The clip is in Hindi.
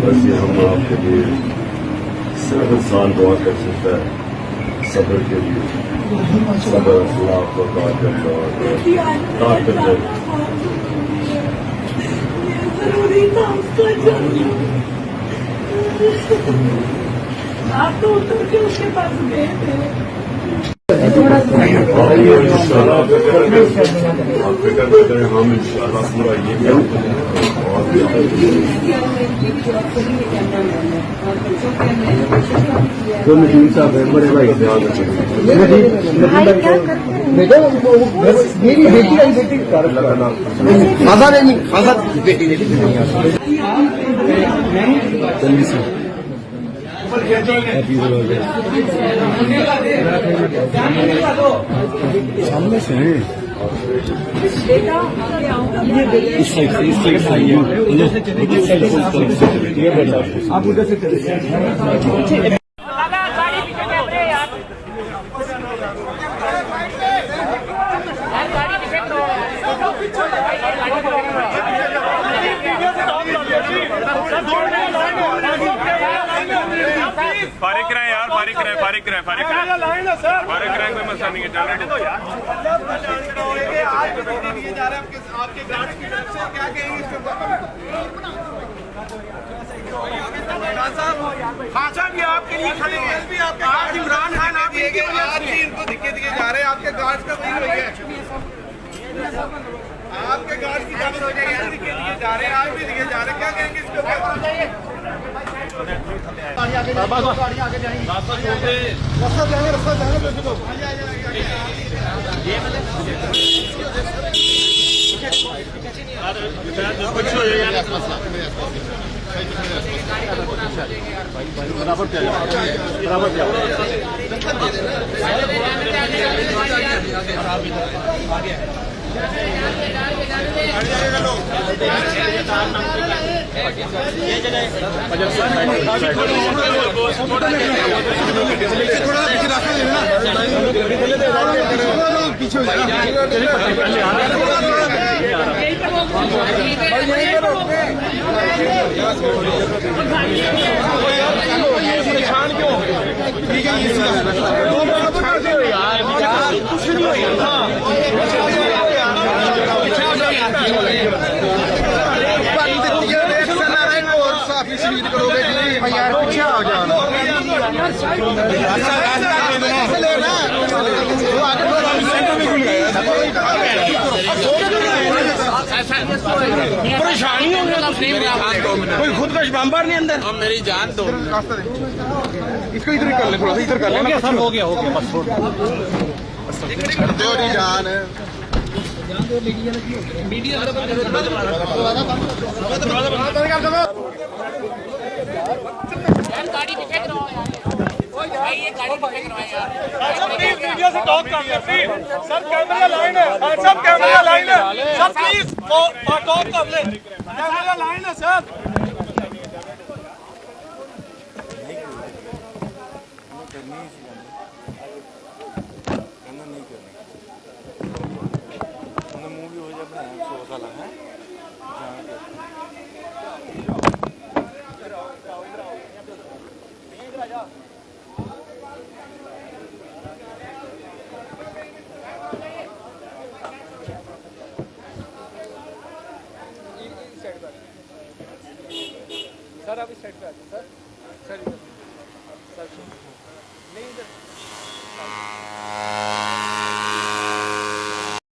बस ये हम आपके लिए सिर्फ इंसान दुआ कर सकता है सब्र के लिए, सब्र अल्लाह को ताकत और ताकत जरूरी था उसका जाना। आप तो उतर के उसके पास गए थे। आप फिक्र न करें, हम इंशाल्लाह पूरा ये तो नजीम साहब है बड़े भाई ध्यान मेरी बेटी का बेटी आजाद है नहीं आजाद बेटी जल्दी से सामने से इस साइड से ये बेटा आप उधर से चले फारिग कराएं यार, फारिग कराएं कोई मसला नहीं है। जाने दो यार। आज दिए जा रहे हैं आपके गार्ड की तरफ से, क्या कहेंगे इसके खान साहब ये आपके लिए खड़े हैं, भी आपके आज इमरान खान आप इनको दिखे जा रहे हैं, आपके गार्ड का वही है, आपके गार्ड की जाने दिखे जा रहे हैं, आज भी दिखे जा रहे हैं, क्या कहेंगे इसके ऊपर? पीछे परेशान क्यों? ठीक है कुछ नहीं करोगे यार, पीछे आ जाना परेशानी हो गया, कोई खुद का बम्बर नहीं अंदर, और मेरी जान दो इसको इधर कर ले, थोड़ा सा इधर कर ले, सर हो गया बस दो जान है मीडिया गाड़ी पीछे कराओ यार, ये गाड़ी पीछे कराओ यार। सर प्लीज मीडिया से टॉक कर ले प्लीज, सर कैमरा लाइन है, सर कैमरा लाइन है, सर प्लीज टॉक कर ले, कैमरा लाइन है सर। सर अभी सेट पे आते सर।